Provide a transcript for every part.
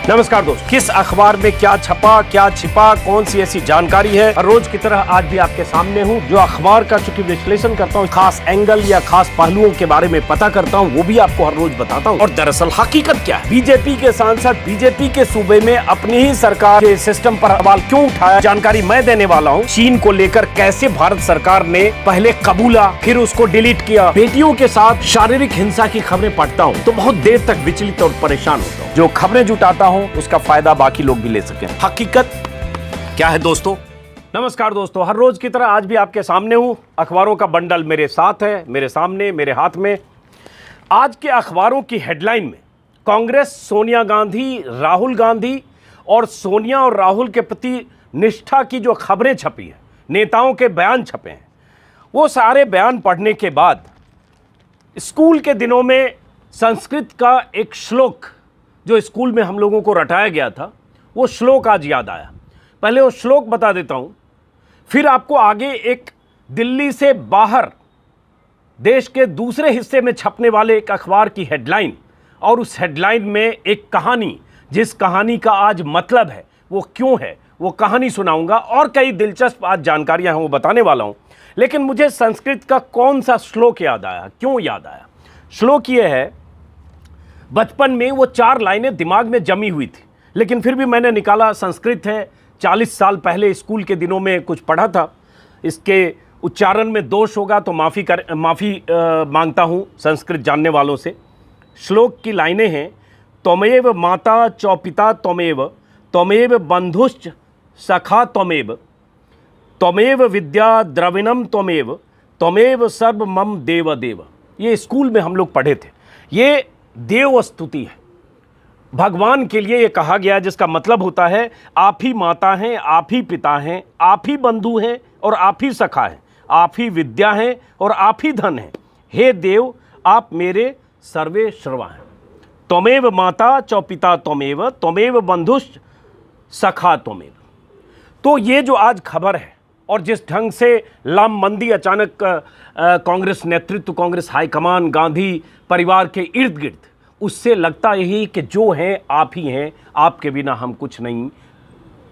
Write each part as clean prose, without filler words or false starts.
नमस्कार दोस्त, किस अखबार में क्या छपा, क्या छिपा, कौन सी ऐसी जानकारी है, हर रोज की तरह आज भी आपके सामने हूं। जो अखबार का चूंकि विश्लेषण करता हूं, खास एंगल या खास पहलुओं के बारे में पता करता हूं, वो भी आपको हर रोज बताता हूं। और दरअसल हकीकत क्या है, बीजेपी के सांसद बीजेपी के सूबे में अपनी ही सरकार के सिस्टम पर सवाल क्यों उठाया, जानकारी मैं देने वाला हूँ। चीन को लेकर कैसे भारत सरकार ने पहले कबूला, फिर उसको डिलीट किया। बेटियों के साथ शारीरिक हिंसा की खबरें पढ़ता हूँ तो बहुत देर तक विचलित और परेशान होता हूँ। जो खबरें जुटाता हूँ उसका फायदा बाकी लोग भी ले सकें। हकीकत क्या है दोस्तों? नमस्कार दोस्तों, हर रोज की तरह आज भी आपके सामने हूं। अखबारों का बंडल मेरे साथ है, मेरे सामने, मेरे हाथ में। आज के अखबारों की हेडलाइन में कांग्रेस, सोनिया गांधी, राहुल गांधी और सोनिया और राहुल के प्रति निष्ठा की जो खबरें छपी हैं, नेताओं के बयान छपे हैं, वो सारे बयान पढ़ने के बाद स्कूल के दिनों में संस्कृत का एक श्लोक जो स्कूल में हम लोगों को रटाया गया था, वो श्लोक आज याद आया। पहले वो श्लोक बता देता हूं, फिर आपको आगे एक दिल्ली से बाहर देश के दूसरे हिस्से में छपने वाले एक अखबार की हेडलाइन, और उस हेडलाइन में एक कहानी, जिस कहानी का आज मतलब है, वो क्यों है, वो कहानी सुनाऊंगा। और कई दिलचस्प आज जानकारियां हैं, वो बताने वाला हूं। लेकिन मुझे संस्कृत का कौन सा श्लोक याद आया, क्यों याद आया? श्लोक ये है, बचपन में वो 4 लाइनें दिमाग में जमी हुई थी, लेकिन फिर भी मैंने निकाला। संस्कृत है, 40 साल पहले स्कूल के दिनों में कुछ पढ़ा था। इसके उच्चारण में दोष होगा तो माफ़ी मांगता हूँ संस्कृत जानने वालों से। श्लोक की लाइनें हैं, त्वमेव माता च पिता त्वमेव, त्वमेव बंधुश्च सखा त्वमेव, त्वमेव विद्या द्रविणम त्वमेव, त्वमेव सर्व मम देव देव। ये स्कूल में हम लोग पढ़े थे। ये देव स्तुति है, भगवान के लिए ये कहा गया, जिसका मतलब होता है आप ही माता हैं, आप ही पिता हैं, आप ही बंधु हैं और आप ही सखा हैं, आप ही विद्या हैं और आप ही धन हैं। हे देव, आप मेरे सर्वे सर्वा हैं। त्वमेव माता च पिता त्वमेव, त्वमेव बंधुश्च सखा त्वमेव। तो ये जो आज खबर है, और जिस ढंग से लाम मंदी अचानक कांग्रेस नेतृत्व, कांग्रेस हाईकमान, गांधी परिवार के इर्द गिर्द, उससे लगता यही कि जो हैं आप ही हैं, आपके बिना हम कुछ नहीं।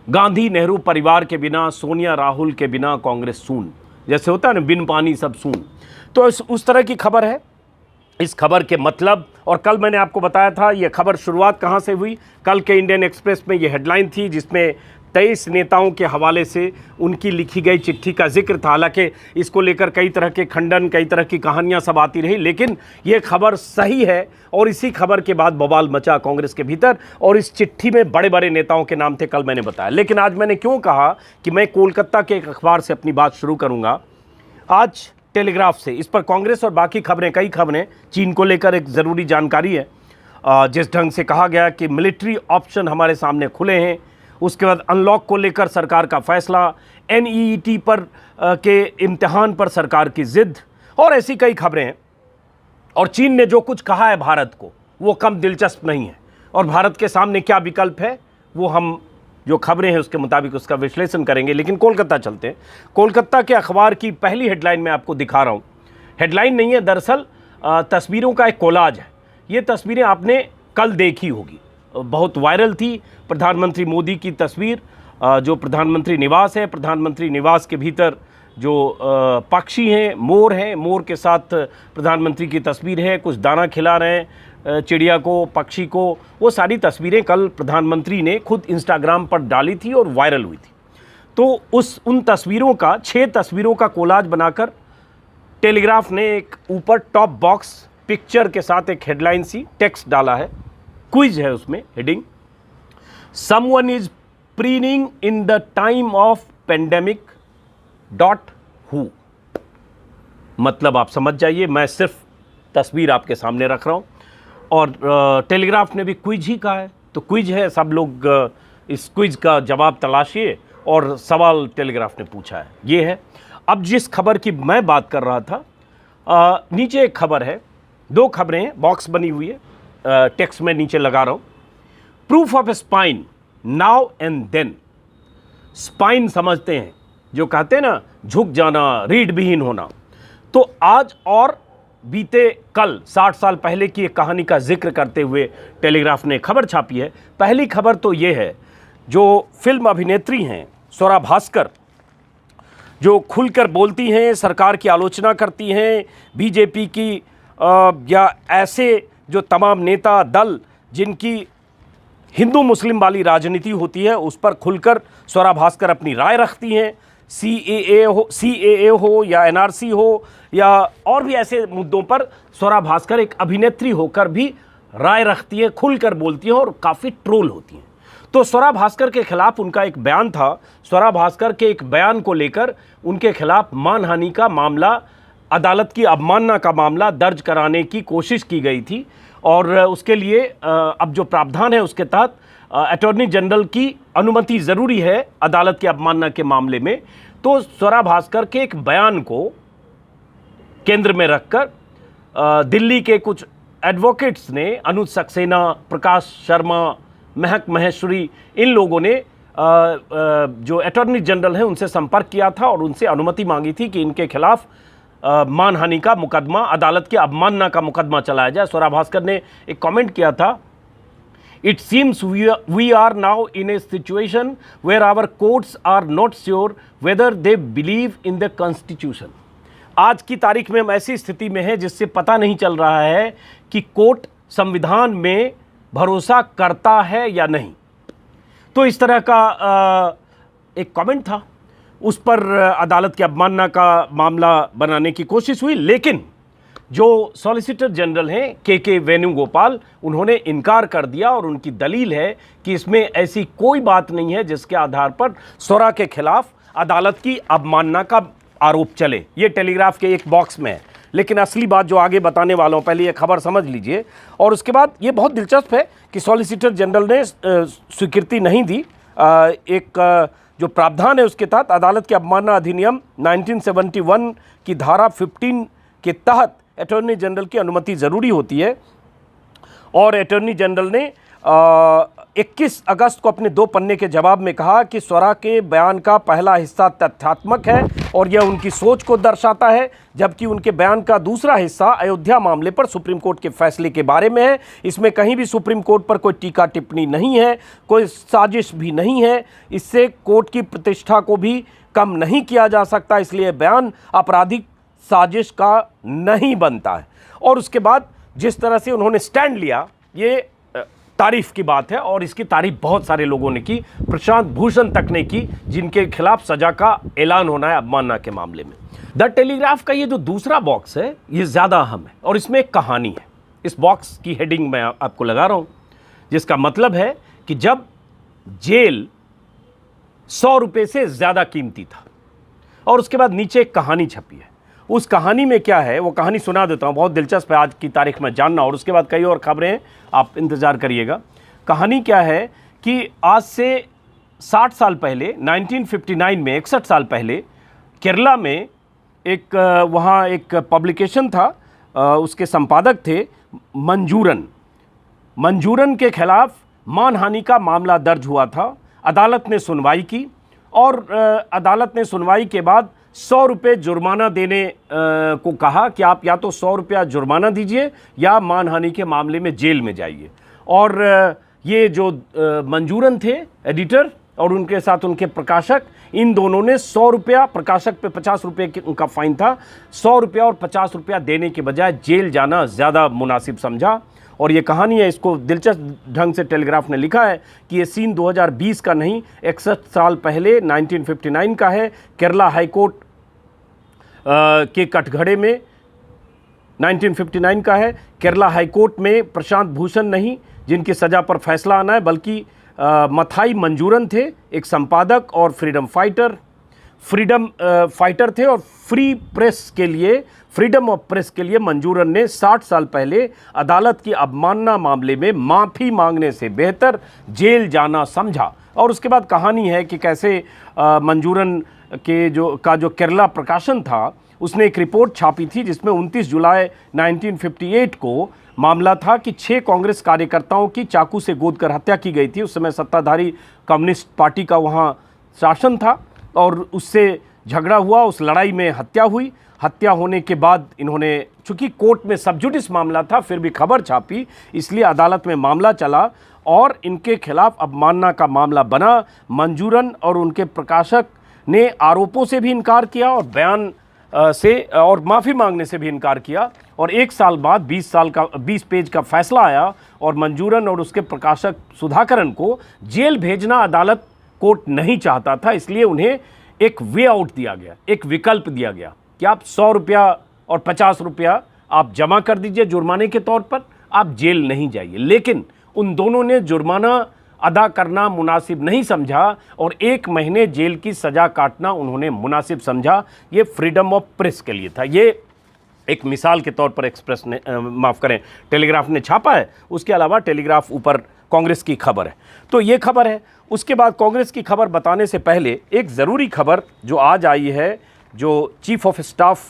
गांधी नेहरू परिवार के बिना, सोनिया राहुल के बिना कांग्रेस सून, जैसे होता है ना, बिन पानी सब सून। तो उस तरह की खबर है। इस खबर के मतलब, और कल मैंने आपको बताया था ये खबर शुरुआत कहाँ से हुई। कल के इंडियन एक्सप्रेस में ये हेडलाइन थी, जिसमें 23 नेताओं के हवाले से उनकी लिखी गई चिट्ठी का जिक्र था। हालांकि इसको लेकर कई तरह के खंडन, कई तरह की कहानियां सब आती रही, लेकिन ये खबर सही है। और इसी खबर के बाद बवाल मचा कांग्रेस के भीतर, और इस चिट्ठी में बड़े बड़े नेताओं के नाम थे, कल मैंने बताया। लेकिन आज मैंने क्यों कहा कि मैं कोलकाता के एक अखबार से अपनी बात शुरू करूँगा। आज टेलीग्राफ से, इस पर कांग्रेस और बाकी खबरें, कई खबरें, चीन को लेकर एक ज़रूरी जानकारी है। जिस ढंग से कहा गया कि मिलिट्री ऑप्शन हमारे सामने खुले हैं, उसके बाद अनलॉक को लेकर सरकार का फैसला, NEET पर के इम्तिहान पर सरकार की जिद, और ऐसी कई खबरें हैं। और चीन ने जो कुछ कहा है भारत को, वो कम दिलचस्प नहीं है। और भारत के सामने क्या विकल्प है, वो हम जो खबरें हैं उसके मुताबिक उसका विश्लेषण करेंगे। लेकिन कोलकाता चलते हैं। कोलकाता के अखबार की पहली हेडलाइन में आपको दिखा रहा हूँ। हेडलाइन नहीं है, दरअसल तस्वीरों का एक कोलाज है। ये तस्वीरें आपने कल देखी होगी, बहुत वायरल थी। प्रधानमंत्री मोदी की तस्वीर, जो प्रधानमंत्री निवास है, प्रधानमंत्री निवास के भीतर जो पक्षी हैं, मोर हैं, मोर के साथ प्रधानमंत्री की तस्वीर है, कुछ दाना खिला रहे हैं चिड़िया को, पक्षी को। वो सारी तस्वीरें कल प्रधानमंत्री ने खुद इंस्टाग्राम पर डाली थी और वायरल हुई थी। तो उन तस्वीरों का, 6 तस्वीरों का कोलाज बनाकर टेलीग्राफ ने एक ऊपर टॉप बॉक्स पिक्चर के साथ एक हेडलाइन सी टेक्स्ट डाला है, क्विज है उसमें heading, someone is preening in the time of pandemic .who। मतलब आप समझ जाइए, मैं सिर्फ तस्वीर आपके सामने रख रहा हूं। और टेलीग्राफ ने भी क्विज ही कहा है, तो क्विज है, सब लोग इस क्विज का जवाब तलाशिए। और सवाल टेलीग्राफ ने पूछा है, ये है। अब जिस खबर की मैं बात कर रहा था, नीचे एक खबर है, 2 खबरें हैं, बॉक्स बनी हुई है, टेक्स्ट में नीचे लगा रहा हूं। Proof of spine now and then. Spine समझते हैं, जो कहते हैं ना, झुक जाना, रीढ़ विहीन होना। तो आज और बीते कल 60 साल पहले की एक कहानी का जिक्र करते हुए टेलीग्राफ ने खबर छापी है। पहली खबर तो ये है, जो फिल्म अभिनेत्री हैं स्वरा भास्कर, जो खुलकर बोलती हैं, सरकार की आलोचना करती हैं, बीजेपी की या ऐसे जो तमाम नेता दल जिनकी हिंदू मुस्लिम वाली राजनीति होती है उस पर खुलकर स्वरा भास्कर अपनी राय रखती हैं। सीएए हो या एनआरसी हो या और भी ऐसे मुद्दों पर स्वरा भास्कर एक अभिनेत्री होकर भी राय रखती है, खुलकर बोलती हैं और काफ़ी ट्रोल होती हैं। तो स्वरा भास्कर के खिलाफ उनका एक बयान था। स्वरा भास्कर के एक बयान को लेकर उनके खिलाफ मानहानि का मामला, अदालत की अवमानना का मामला दर्ज कराने की कोशिश की गई थी और उसके लिए अब जो प्रावधान है उसके तहत अटॉर्नी जनरल की अनुमति ज़रूरी है अदालत की अवमानना के मामले में। तो स्वरा भास्कर के एक बयान को केंद्र में रखकर दिल्ली के कुछ एडवोकेट्स ने, अनुज सक्सेना, प्रकाश शर्मा, महक महेश्वरी, इन लोगों ने जो अटॉर्नी जनरल हैं उनसे संपर्क किया था और उनसे अनुमति मांगी थी कि इनके खिलाफ मानहानि का मुकदमा, अदालत की अवमानना का मुकदमा चलाया जाए। स्वरा भास्कर ने एक कमेंट किया था, it seems we are now in a situation where our courts are not sure whether they believe in the constitution. आज की तारीख में हम ऐसी स्थिति में हैं जिससे पता नहीं चल रहा है कि कोर्ट संविधान में भरोसा करता है या नहीं। तो इस तरह का एक कमेंट था, उस पर अदालत की अवमानना का मामला बनाने की कोशिश हुई, लेकिन जो सॉलिसिटर जनरल हैं के वेणुगोपाल, उन्होंने इनकार कर दिया और उनकी दलील है कि इसमें ऐसी कोई बात नहीं है जिसके आधार पर स्वरा के खिलाफ अदालत की अवमानना का आरोप चले। ये टेलीग्राफ के एक बॉक्स में है, लेकिन असली बात जो आगे बताने वाला हूँ, पहले ये खबर समझ लीजिए और उसके बाद ये बहुत दिलचस्प है कि सॉलिसिटर जनरल ने स्वीकृति नहीं दी। एक जो प्रावधान है उसके तहत अदालत के अवमानना अधिनियम 1971 की धारा 15 के तहत अटॉर्नी जनरल की अनुमति ज़रूरी होती है और अटॉर्नी जनरल ने 21 अगस्त को अपने 2 पन्ने के जवाब में कहा कि स्वरा के बयान का पहला हिस्सा तथ्यात्मक है और यह उनकी सोच को दर्शाता है, जबकि उनके बयान का दूसरा हिस्सा अयोध्या मामले पर सुप्रीम कोर्ट के फैसले के बारे में है। इसमें कहीं भी सुप्रीम कोर्ट पर कोई टीका टिप्पणी नहीं है, कोई साजिश भी नहीं है। इससे कोर्ट की प्रतिष्ठा को भी कम नहीं किया जा सकता, इसलिए बयान आपराधिक साजिश का नहीं बनता है। और उसके बाद जिस तरह से उन्होंने स्टैंड लिया, ये तारीफ की बात है और इसकी तारीफ बहुत सारे लोगों ने की, प्रशांत भूषण तक ने की, जिनके खिलाफ सजा का ऐलान होना है अवमानना के मामले में। द टेलीग्राफ का ये जो दूसरा बॉक्स है ये ज़्यादा अहम है और इसमें एक कहानी है। इस बॉक्स की हेडिंग मैं आपको लगा रहा हूँ, जिसका मतलब है कि जब जेल 100 रुपये से ज़्यादा कीमती था और उसके बाद नीचे एक कहानी छपी है। उस कहानी में क्या है, वो कहानी सुना देता हूँ, बहुत दिलचस्प है आज की तारीख में जानना, और उसके बाद कई और खबरें आप इंतज़ार करिएगा। कहानी क्या है कि आज से 60 साल पहले 1959 में, 61 साल पहले केरला में एक वहाँ एक पब्लिकेशन था, उसके संपादक थे मंजूरन के खिलाफ मानहानि का मामला दर्ज हुआ था। अदालत ने सुनवाई की और अदालत ने सुनवाई के बाद 100 रुपये जुर्माना देने को कहा कि आप या तो 100 रुपया जुर्माना दीजिए या मानहानि के मामले में जेल में जाइए। और ये जो मंजूरन थे एडिटर और उनके साथ उनके प्रकाशक, इन दोनों ने 100 रुपया, प्रकाशक पे 50 रुपये उनका फ़ाइन था, 100 रुपया और 50 रुपया देने के बजाय जेल जाना ज़्यादा मुनासिब समझा। और ये कहानी है, इसको दिलचस्प ढंग से टेलीग्राफ ने लिखा है कि ये सीन 2020 का नहीं, 61 साल पहले 1959 का है। केरला हाईकोर्ट के कटघरे में 1959 का है। केरला हाईकोर्ट में प्रशांत भूषण नहीं जिनकी सज़ा पर फैसला आना है, बल्कि मथाई मंजूरन थे, एक संपादक और फ्रीडम फाइटर थे। और फ्रीडम ऑफ प्रेस के लिए मंजूरन ने 60 साल पहले अदालत की अवमानना मामले में माफ़ी मांगने से बेहतर जेल जाना समझा। और उसके बाद कहानी है कि कैसे मंजूरन के जो केरला प्रकाशन था, उसने एक रिपोर्ट छापी थी जिसमें 29 जुलाई 1958 को मामला था कि 6 कांग्रेस कार्यकर्ताओं की चाकू से गोद कर हत्या की गई थी। उस समय सत्ताधारी कम्युनिस्ट पार्टी का वहाँ शासन था और उससे झगड़ा हुआ, उस लड़ाई में हत्या हुई। हत्या होने के बाद इन्होंने, चूंकि कोर्ट में सब जुडिस मामला था, फिर भी खबर छापी, इसलिए अदालत में मामला चला और इनके खिलाफ अवमानना का मामला बना। मंजूरन और उनके प्रकाशक ने आरोपों से भी इनकार किया और बयान से और माफ़ी मांगने से भी इनकार किया। और 1 साल बाद 20 पेज का फैसला आया और मंजूरन और उसके प्रकाशक सुधाकरन को जेल भेजना अदालत कोर्ट नहीं चाहता था, इसलिए उन्हें एक वे आउट दिया गया, एक विकल्प दिया गया कि आप 100 रुपया और 50 रुपया आप जमा कर दीजिए जुर्माने के तौर पर, आप जेल नहीं जाइए। लेकिन उन दोनों ने जुर्माना अदा करना मुनासिब नहीं समझा और 1 महीने जेल की सज़ा काटना उन्होंने मुनासिब समझा। ये फ्रीडम ऑफ प्रेस के लिए था। ये एक मिसाल के तौर पर एक्सप्रेस ने टेलीग्राफ ने छापा है। उसके अलावा टेलीग्राफ ऊपर कांग्रेस की खबर है, तो ये खबर है। उसके बाद कांग्रेस की खबर बताने से पहले एक ज़रूरी खबर जो आज आई है, जो chief of staff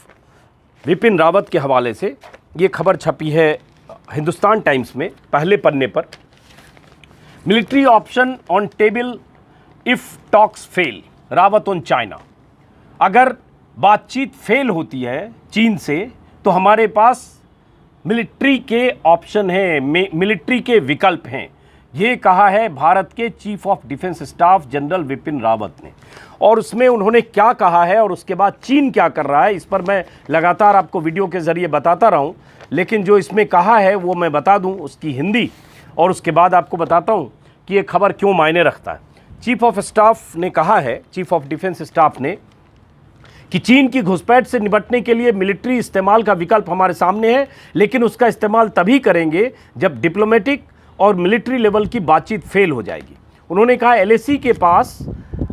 Vipin Rawat के हवाले से ये खबर छपी है हिंदुस्तान टाइम्स में पहले पन्ने पर। Military option on table if talks fail, Rawat on China. अगर बातचीत फेल होती है चीन से तो हमारे पास मिलिट्री के ऑप्शन हैं, मिलिट्री के विकल्प हैं। ये कहा है भारत के chief of defence staff general Vipin Rawat ने। और उसमें उन्होंने क्या कहा है और उसके बाद चीन क्या कर रहा है, इस पर मैं लगातार आपको वीडियो के ज़रिए बताता रहा हूँ। लेकिन जो इसमें कहा है वो मैं बता दूँ उसकी हिंदी, और उसके बाद आपको बताता हूँ कि ये खबर क्यों मायने रखता है। चीफ ऑफ स्टाफ ने कहा है, चीफ ऑफ डिफेंस स्टाफ ने, कि चीन की घुसपैठ से निपटने के लिए मिलिट्री इस्तेमाल का विकल्प हमारे सामने है, लेकिन उसका इस्तेमाल तभी करेंगे जब डिप्लोमेटिक और मिलिट्री लेवल की बातचीत फेल हो जाएगी। उन्होंने कहा एलएसी के पास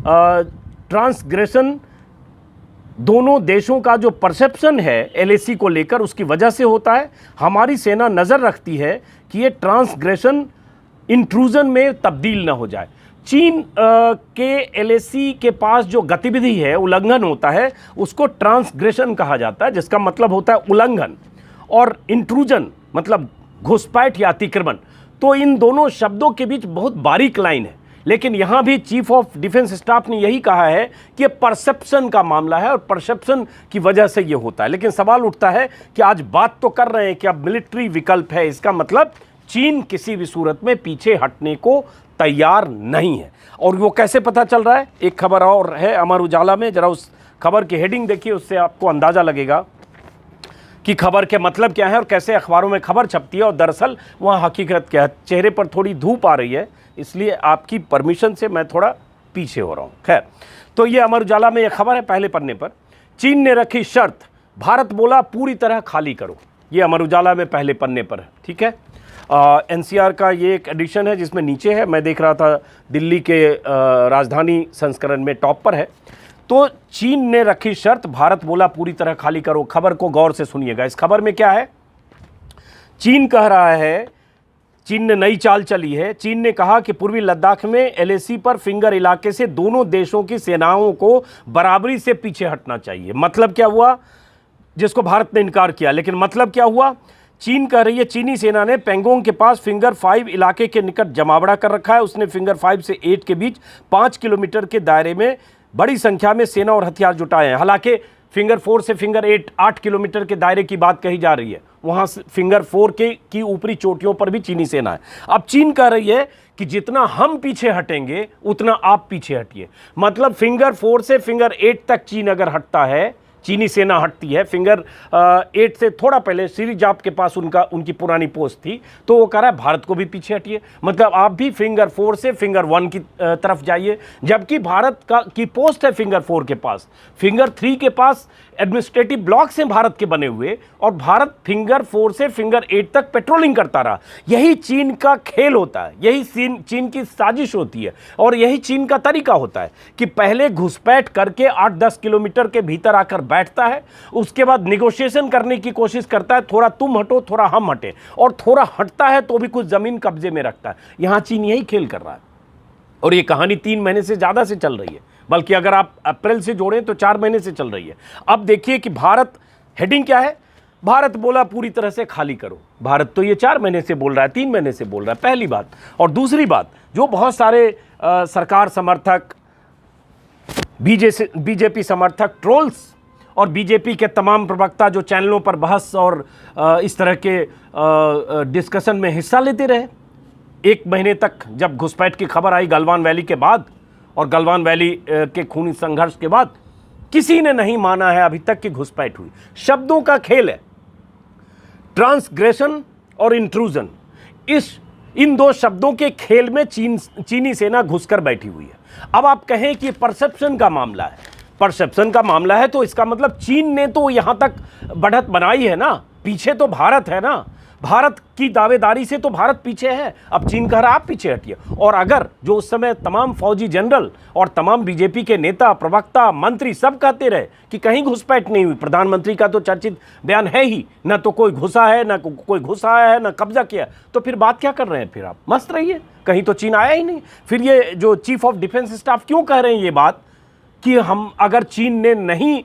ट्रांसग्रेशन, दोनों देशों का जो परसेप्शन है एलएसी को लेकर उसकी वजह से होता है। हमारी सेना नज़र रखती है कि ये ट्रांसग्रेशन इंट्रूजन में तब्दील ना हो जाए। चीन के एलएसी के पास जो गतिविधि है, उल्लंघन होता है, उसको ट्रांसग्रेशन कहा जाता है, जिसका मतलब होता है उल्लंघन, और इंट्रूजन मतलब घुसपैठ या अतिक्रमण। तो इन दोनों शब्दों के बीच बहुत बारीक लाइन है। लेकिन यहाँ भी चीफ ऑफ डिफेंस स्टाफ ने यही कहा है कि ये परसेप्शन का मामला है और परसेप्शन की वजह से ये होता है। लेकिन सवाल उठता है कि आज बात तो कर रहे हैं कि अब मिलिट्री विकल्प है, इसका मतलब चीन किसी भी सूरत में पीछे हटने को तैयार नहीं है। और वो कैसे पता चल रहा है, एक खबर और है अमर उजाला में, जरा उस खबर की हेडिंग देखिए, उससे आपको अंदाज़ा लगेगा कि खबर के मतलब क्या है और कैसे अखबारों में खबर छपती है और दरअसल वहाँ हकीकत क्या है। चेहरे पर थोड़ी धूप आ रही है, इसलिए आपकी परमिशन से मैं थोड़ा पीछे हो रहा हूँ। खैर, तो ये अमर उजाला में ये खबर है पहले पन्ने पर। चीन ने रखी शर्त, भारत बोला पूरी तरह खाली करो। ये अमर उजाला में पहले पन्ने पर है, ठीक है। एनसीआर का ये एक एडिशन है जिसमें नीचे है, मैं देख रहा था दिल्ली के राजधानी संस्करण में टॉप पर है। तो चीन ने रखी शर्त, भारत बोला पूरी तरह खाली करो। खबर को गौर से सुनिएगा। इस खबर में क्या है, चीन कह रहा है, चीन ने नई चाल चली है। चीन ने कहा कि पूर्वी लद्दाख में एलएसी पर फिंगर इलाके से दोनों देशों की सेनाओं को बराबरी से पीछे हटना चाहिए। मतलब क्या हुआ, जिसको भारत ने इनकार किया, लेकिन मतलब क्या हुआ, चीन कह रही है चीनी सेना ने पेंगोंग के पास फिंगर 5 इलाके के निकट जमावड़ा कर रखा है। उसने फिंगर 5 से 8 के बीच 5 किलोमीटर के दायरे में बड़ी संख्या में सेना और हथियार जुटाए हैं। हालांकि फिंगर 4 से फिंगर 8 किलोमीटर के दायरे की बात कही जा रही है, वहाँ फिंगर 4 की ऊपरी चोटियों पर भी चीनी सेना है। अब चीन कह रही है कि जितना हम पीछे हटेंगे उतना आप पीछे हटिए। मतलब फिंगर 4 से फिंगर 8 तक चीन अगर हटता है, चीनी सेना हटती है, फिंगर 8 से थोड़ा पहले सिरिजाप के पास उनकी पुरानी पोस्ट थी, तो वो कह रहा है भारत को भी पीछे हटिए। मतलब आप भी फिंगर 4 से फिंगर 1 की तरफ जाइए, जबकि भारत की पोस्ट है फिंगर 4 के पास। फिंगर 3 के पास एडमिनिस्ट्रेटिव ब्लॉक्स हैं भारत के बने हुए, और भारत फिंगर 4 से फिंगर 8 तक पेट्रोलिंग करता रहा। यही चीन का खेल होता है, यही चीन की साजिश होती है, और यही चीन का तरीका होता है कि पहले घुसपैठ करके 8-10 किलोमीटर के भीतर आकर बैठता है, उसके बाद निगोशिएशन करने की कोशिश करता है, थोड़ा तुम हटो थोड़ा हम हटे, और थोड़ा हटता है तो भी कुछ जमीन कब्जे में रखता है। यहां चीन यही खेल कर रहा है, और ये कहानी 3 महीने से ज्यादा से चल रही है, बल्कि अगर आप अप्रैल से जोड़ें तो 4 महीने से चल रही है। अब देखिए कि भारत, हेडिंग क्या है, भारत बोला पूरी तरह से खाली करो। भारत तो ये 4 महीने से बोल रहा है, 3 महीने से बोल रहा है, पहली बात। और दूसरी बात, जो बहुत सारे सरकार समर्थक बीजेपी समर्थक ट्रोल्स और बीजेपी के तमाम प्रवक्ता जो चैनलों पर बहस और इस तरह के डिस्कशन में हिस्सा लेते रहे। एक महीने तक जब घुसपैठ की खबर आई गलवान वैली के बाद और गलवान वैली के खूनी संघर्ष के बाद, किसी ने नहीं माना है अभी तक कि घुसपैठ हुई। शब्दों का खेल है, ट्रांसग्रेशन और इंट्रूजन, इन दो शब्दों के खेल में चीनी सेना घुसकर बैठी हुई है। अब आप कहें कि परसेप्शन का मामला है, परसेप्शन का मामला है तो इसका मतलब चीन ने तो यहां तक बढ़त बनाई है ना, पीछे तो भारत है ना, भारत की दावेदारी से तो भारत पीछे है। अब चीन कह रहा आप पीछे हटिए। और अगर जो उस समय तमाम फौजी जनरल और तमाम बीजेपी के नेता, प्रवक्ता, मंत्री सब कहते रहे कि कहीं घुसपैठ नहीं हुई, प्रधानमंत्री का तो चर्चित बयान है ही, ना तो कोई घुसा है, ना कोई घुसा है, ना कब्जा किया, तो फिर बात क्या कर रहे हैं? फिर आप मस्त रहिए, कहीं तो चीन आया ही नहीं। फिर ये जो चीफ ऑफ डिफेंस स्टाफ क्यों कह रहे हैं ये बात कि हम अगर चीन ने नहीं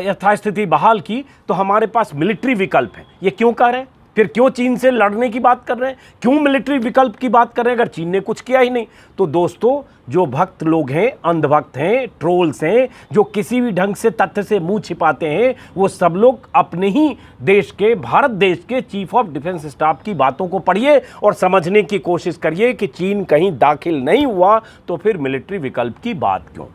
यथास्थिति बहाल की तो हमारे पास मिलिट्री विकल्प है, ये क्यों कह रहे हैं? फिर क्यों चीन से लड़ने की बात कर रहे हैं? क्यों मिलिट्री विकल्प की बात कर रहे हैं अगर चीन ने कुछ किया ही नहीं? तो दोस्तों, जो भक्त लोग हैं, अंधभक्त हैं, ट्रोल्स हैं, जो किसी भी ढंग से तथ्य से मुंह छिपाते हैं, वो सब लोग अपने ही देश के, भारत देश के चीफ ऑफ डिफेंस स्टाफ की बातों को पढ़िए और समझने की कोशिश करिए कि चीन कहीं दाखिल नहीं हुआ तो फिर मिलिट्री विकल्प की बात क्यों।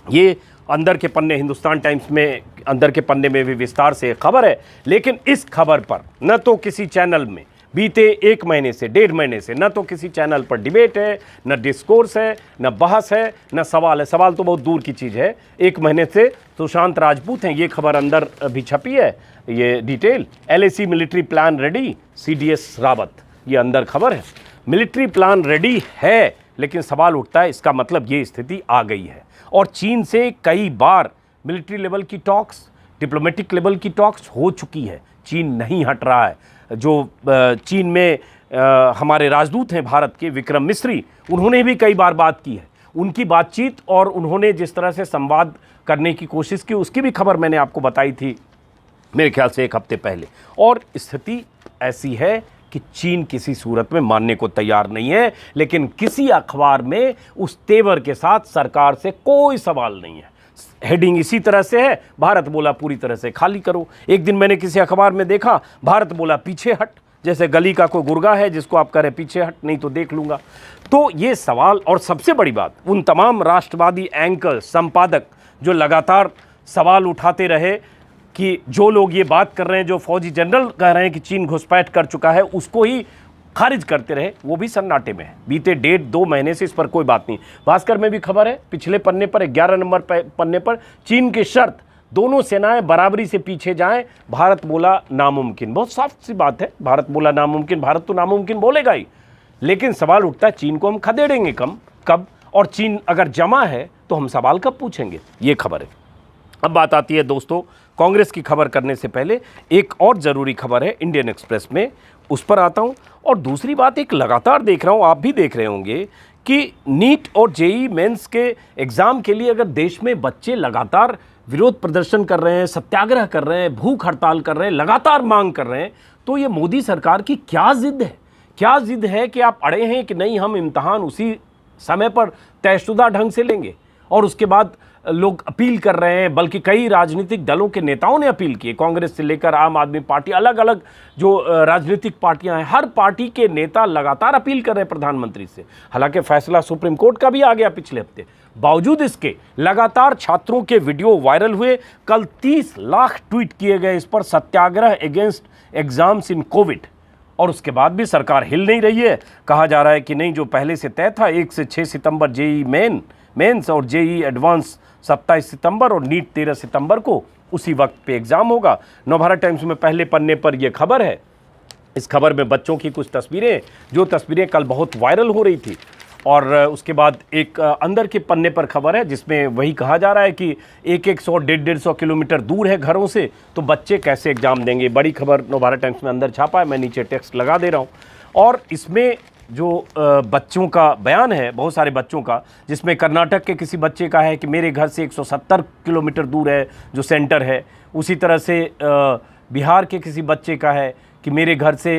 ये अंदर के पन्ने, हिंदुस्तान टाइम्स में अंदर के पन्ने में भी विस्तार से खबर है। लेकिन इस खबर पर न तो किसी चैनल में बीते एक महीने से, 1.5 महीने से, न तो किसी चैनल पर डिबेट है, न डिस्कोर्स है, न बहस है, न सवाल है। सवाल तो बहुत दूर की चीज़ है। एक महीने से सुशांत राजपूत हैं, ये खबर अंदर भी छपी है, ये detail. LAC military plan ready, CDS Rawat, ये अंदर खबर है। मिलिट्री प्लान रेडी है, लेकिन सवाल उठता है इसका मतलब ये स्थिति आ गई है। और चीन से कई बार मिलिट्री लेवल की टॉक्स, डिप्लोमेटिक लेवल की टॉक्स हो चुकी है, चीन नहीं हट रहा है। जो चीन में हमारे राजदूत हैं भारत के, विक्रम मिस्री, उन्होंने भी कई बार बात की है। उनकी बातचीत और उन्होंने जिस तरह से संवाद करने की कोशिश की, उसकी भी खबर मैंने आपको बताई थी मेरे ख्याल से 1 हफ्ते पहले। और स्थिति ऐसी है कि चीन किसी सूरत में मानने को तैयार नहीं है, लेकिन किसी अखबार में उस तेवर के साथ सरकार से कोई सवाल नहीं है। हेडिंग इसी तरह से है, भारत बोला पूरी तरह से खाली करो। एक दिन मैंने किसी अखबार में देखा, भारत बोला पीछे हट, जैसे गली का कोई गुर्गा है जिसको आप कह रहे पीछे हट, नहीं तो देख लूंगा। तो ये सवाल, और सबसे बड़ी बात, उन तमाम राष्ट्रवादी एंकर, संपादक जो लगातार सवाल उठाते रहे कि जो लोग ये बात कर रहे हैं, जो फौजी जनरल कह रहे हैं कि चीन घुसपैठ कर चुका है, उसको ही खारिज करते रहे, वो भी सन्नाटे में है। बीते 1.5-2 महीने से इस पर कोई बात नहीं। भास्कर में भी खबर है, पिछले पन्ने पर 11 नंबर पन्ने पर, चीन की शर्त, दोनों सेनाएं बराबरी से पीछे जाएं, भारत बोला नामुमकिन। बहुत साफ सी बात है, भारत बोला नामुमकिन, भारत तो नामुमकिन बोलेगा ही। लेकिन सवाल उठता है चीन को हम खदेड़ेंगे कब, और चीन अगर जमा है तो हम सवाल कब पूछेंगे? ये खबर है। अब बात आती है दोस्तों, कांग्रेस की खबर करने से पहले एक और ज़रूरी खबर है इंडियन एक्सप्रेस में, उस पर आता हूं। और दूसरी बात, एक लगातार देख रहा हूं, आप भी देख रहे होंगे कि नीट और जेईई मेंस के एग्ज़ाम के लिए अगर देश में बच्चे लगातार विरोध प्रदर्शन कर रहे हैं, सत्याग्रह कर रहे हैं, भूख हड़ताल कर रहे हैं, लगातार मांग कर रहे हैं, तो ये मोदी सरकार की क्या जिद है? क्या जिद है कि आप अड़े हैं कि नहीं, हम इम्तहान उसी समय पर तयशुदा ढंग से लेंगे? और उसके बाद लोग अपील कर रहे हैं, बल्कि कई राजनीतिक दलों के नेताओं ने अपील की, कांग्रेस से लेकर आम आदमी पार्टी, अलग अलग जो राजनीतिक पार्टियां हैं, हर पार्टी के नेता लगातार अपील कर रहे हैं प्रधानमंत्री से। हालांकि फैसला सुप्रीम कोर्ट का भी आ गया पिछले हफ्ते। बावजूद इसके लगातार छात्रों के वीडियो वायरल हुए। कल 30 लाख ट्वीट किए गए इस पर, सत्याग्रह अगेंस्ट एग्जाम्स इन कोविड। और उसके बाद भी सरकार हिल नहीं रही है। कहा जा रहा है कि नहीं, जो पहले से तय था 1 से 6 सितंबर जेईई मेंस और जेईई एडवांस 27 सितंबर और नीट 13 सितंबर को उसी वक्त पे एग्ज़ाम होगा। नवभारत टाइम्स में पहले पन्ने पर यह खबर है। इस खबर में बच्चों की कुछ तस्वीरें, जो तस्वीरें कल बहुत वायरल हो रही थी। और उसके बाद एक अंदर के पन्ने पर खबर है जिसमें वही कहा जा रहा है कि 100-150 किलोमीटर दूर है घरों से, तो बच्चे कैसे एग्ज़ाम देंगे। बड़ी खबर नवभारत टाइम्स में अंदर छापा है, मैं नीचे टेक्स्ट लगा दे रहा हूँ। और इसमें जो बच्चों का बयान है, बहुत सारे बच्चों का, जिसमें कर्नाटक के किसी बच्चे का है कि मेरे घर से 170 किलोमीटर दूर है जो सेंटर है। उसी तरह से बिहार के किसी बच्चे का है कि मेरे घर से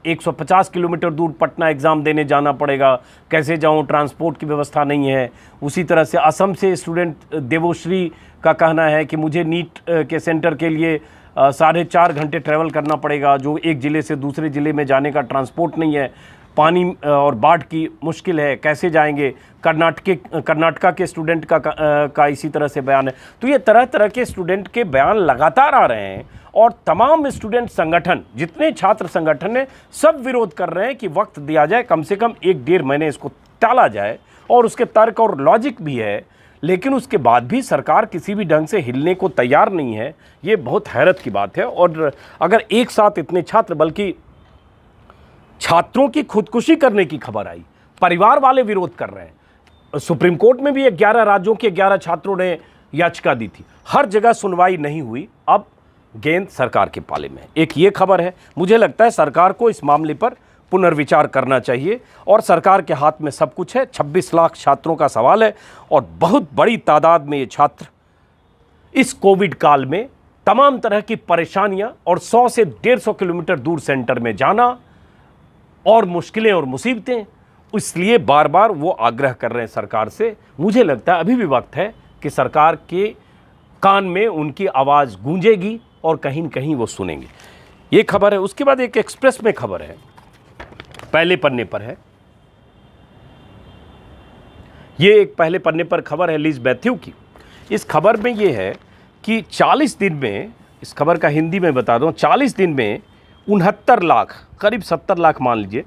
150 किलोमीटर दूर पटना एग्ज़ाम देने जाना पड़ेगा, कैसे जाऊं, ट्रांसपोर्ट की व्यवस्था नहीं है। उसी तरह से असम से स्टूडेंट देवोश्री का कहना है कि मुझे नीट के सेंटर के लिए 4.5 घंटे ट्रैवल करना पड़ेगा, जो एक ज़िले से दूसरे ज़िले में जाने का ट्रांसपोर्ट नहीं है। पानी और बाढ़ की मुश्किल है, कैसे जाएंगे। कर्नाटका के स्टूडेंट का इसी तरह से बयान है। तो ये तरह तरह के स्टूडेंट के बयान लगातार आ रहे हैं और तमाम स्टूडेंट संगठन, जितने छात्र संगठन हैं, सब विरोध कर रहे हैं कि वक्त दिया जाए, कम से कम 1-1.5 महीने इसको टाला जाए। और उसके तर्क और लॉजिक भी है, लेकिन उसके बाद भी सरकार किसी भी ढंग से हिलने को तैयार नहीं है। ये बहुत हैरत की बात है। और अगर एक साथ इतने छात्र, बल्कि छात्रों की खुदकुशी करने की खबर आई, परिवार वाले विरोध कर रहे हैं। सुप्रीम कोर्ट में भी 11 राज्यों के 11 छात्रों ने याचिका दी थी, हर जगह सुनवाई नहीं हुई। अब गेंद सरकार के पाले में। एक ये खबर है, मुझे लगता है सरकार को इस मामले पर पुनर्विचार करना चाहिए और सरकार के हाथ में सब कुछ है। 26 लाख छात्रों का सवाल है और बहुत बड़ी तादाद में ये छात्र इस कोविड काल में तमाम तरह की परेशानियां और 100 से 150 किलोमीटर दूर सेंटर में जाना और मुश्किलें और मुसीबतें, इसलिए बार बार वो आग्रह कर रहे हैं सरकार से। मुझे लगता है अभी भी वक्त है कि सरकार के कान में उनकी आवाज़ गूंजेगी और कहीं न कहीं वो सुनेंगे। ये खबर है। उसके बाद एक एक्सप्रेस में खबर है, पहले पन्ने पर है। ये एक पहले पन्ने पर खबर है लीज मैथ्यू की। इस खबर में ये है कि 40 दिन में, इस खबर का हिंदी में बता दूं, 40 दिन में 69 लाख, करीब 70 लाख मान लीजिए,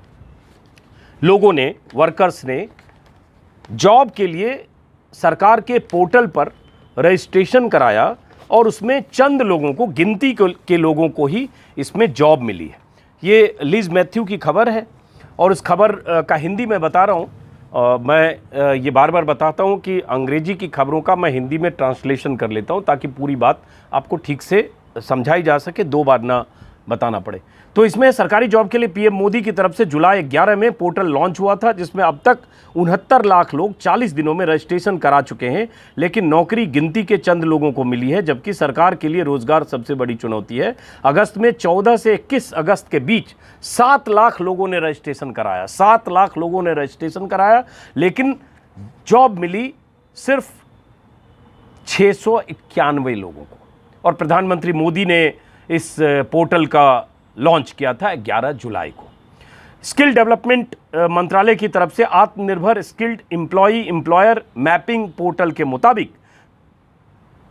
लोगों ने, वर्कर्स ने जॉब के लिए सरकार के पोर्टल पर रजिस्ट्रेशन कराया और उसमें चंद लोगों को, गिनती के लोगों को ही इसमें जॉब मिली है। ये लीज मैथ्यू की खबर है और इस खबर का हिंदी में बता रहा हूँ। मैं ये बार बार बताता हूँ कि अंग्रेजी की खबरों का मैं हिंदी में ट्रांसलेशन कर लेता हूँ ताकि पूरी बात आपको ठीक से समझाई जा सके, 2 बार ना बताना पड़े। तो इसमें सरकारी जॉब के लिए पीएम मोदी की तरफ से जुलाई 11 में पोर्टल लॉन्च हुआ था, जिसमें अब तक 69 लाख लोग 40 दिनों में रजिस्ट्रेशन करा चुके हैं। लेकिन नौकरी गिनती के चंद लोगों को मिली है, जबकि सरकार के लिए रोजगार सबसे बड़ी चुनौती है। अगस्त में 14 से 21 अगस्त के बीच 7 लाख लोगों ने रजिस्ट्रेशन कराया, 7 लाख लोगों ने रजिस्ट्रेशन कराया, लेकिन जॉब मिली सिर्फ 691 लोगों को। और प्रधानमंत्री मोदी ने इस पोर्टल का लॉन्च किया था 11 जुलाई को। स्किल डेवलपमेंट मंत्रालय की तरफ से आत्मनिर्भर स्किल्ड एम्प्लॉयर मैपिंग पोर्टल के मुताबिक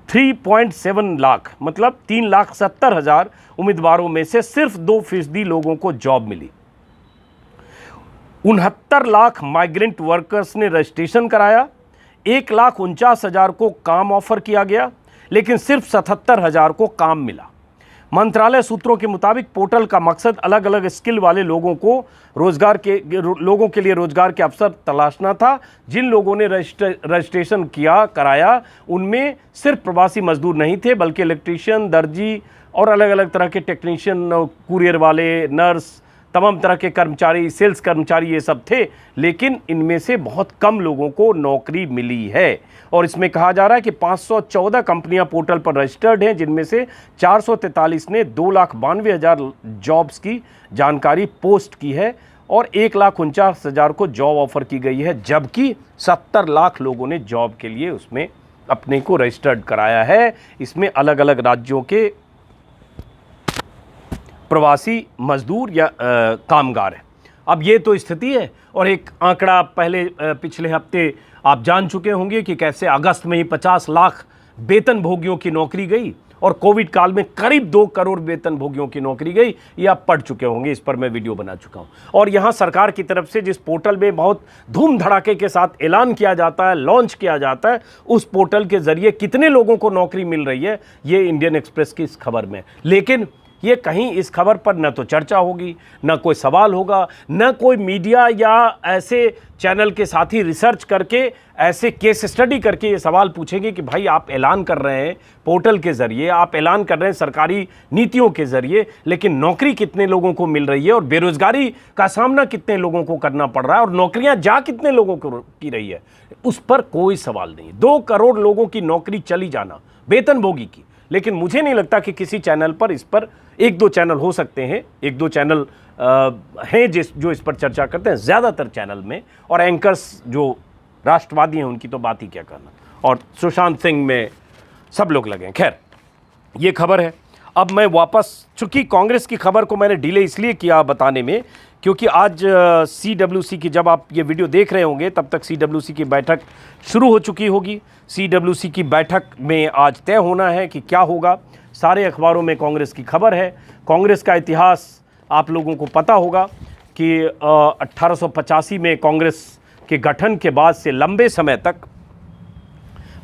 3.7 लाख, मतलब 3,70,000 उम्मीदवारों में से सिर्फ 2% लोगों को जॉब मिली। 69 लाख माइग्रेंट वर्कर्स ने रजिस्ट्रेशन कराया, 1,49,000 को काम ऑफर किया गया, लेकिन सिर्फ 77,000 को काम मिला। मंत्रालय सूत्रों के मुताबिक पोर्टल का मकसद अलग अलग स्किल वाले लोगों के लिए रोजगार के अवसर तलाशना था। जिन लोगों ने रजिस्ट्रेशन कराया उनमें सिर्फ प्रवासी मजदूर नहीं थे, बल्कि इलेक्ट्रीशियन, दर्जी और अलग अलग तरह के टेक्नीशियन, कुरियर वाले, नर्स, तमाम तरह के कर्मचारी, सेल्स कर्मचारी, ये सब थे। लेकिन इनमें से बहुत कम लोगों को नौकरी मिली है। और इसमें कहा जा रहा है कि 514 कंपनियां पोर्टल पर रजिस्टर्ड हैं, जिनमें से 443 ने 2,92,000 जॉब्स की जानकारी पोस्ट की है और 1,49,000 को जॉब ऑफर की गई है, जबकि 70 लाख लोगों ने जॉब के लिए उसमें अपने को रजिस्टर्ड कराया है। इसमें अलग अलग राज्यों के प्रवासी मजदूर या कामगार है। अब ये तो स्थिति है। और एक आंकड़ा पिछले हफ्ते आप जान चुके होंगे कि कैसे अगस्त में ही 50 लाख वेतन भोगियों की नौकरी गई और कोविड काल में करीब 2 करोड़ वेतन भोगियों की नौकरी गई। ये आप पढ़ चुके होंगे, इस पर मैं वीडियो बना चुका हूं। और यहां सरकार की तरफ से जिस पोर्टल में बहुत धूम धड़ाके के साथ ऐलान किया जाता है, लॉन्च किया जाता है, उस पोर्टल के जरिए कितने लोगों को नौकरी मिल रही है, ये इंडियन एक्सप्रेस की इस खबर में। लेकिन ये कहीं इस खबर पर न तो चर्चा होगी, न कोई सवाल होगा, न कोई मीडिया या ऐसे चैनल के साथी रिसर्च करके, ऐसे केस स्टडी करके ये सवाल पूछेंगे कि भाई आप ऐलान कर रहे हैं पोर्टल के ज़रिए, आप ऐलान कर रहे हैं सरकारी नीतियों के ज़रिए, लेकिन नौकरी कितने लोगों को मिल रही है और बेरोज़गारी का सामना कितने लोगों को करना पड़ रहा है और नौकरियां जा कितने लोगों को की रही है, उस पर कोई सवाल नहीं। 2 करोड़ लोगों की नौकरी चली जाना वेतनभोगी की, लेकिन मुझे नहीं लगता कि किसी चैनल पर इस पर एक दो चैनल हो सकते हैं, एक दो चैनल हैं जो इस पर चर्चा करते हैं, ज़्यादातर चैनल में और एंकर्स जो राष्ट्रवादी हैं उनकी तो बात ही क्या करना, और सुशांत सिंह में सब लोग लगे। खैर, ये खबर है। अब मैं वापस, चूंकि कांग्रेस की खबर को मैंने डिले इसलिए किया बताने में क्योंकि आज CWC की, जब आप ये वीडियो देख रहे होंगे तब तक CWC की बैठक शुरू हो चुकी होगी। CWC की बैठक में आज तय होना है कि क्या होगा। सारे अखबारों में कांग्रेस की खबर है। कांग्रेस का इतिहास आप लोगों को पता होगा कि 1885 में कांग्रेस के गठन के बाद से लंबे समय तक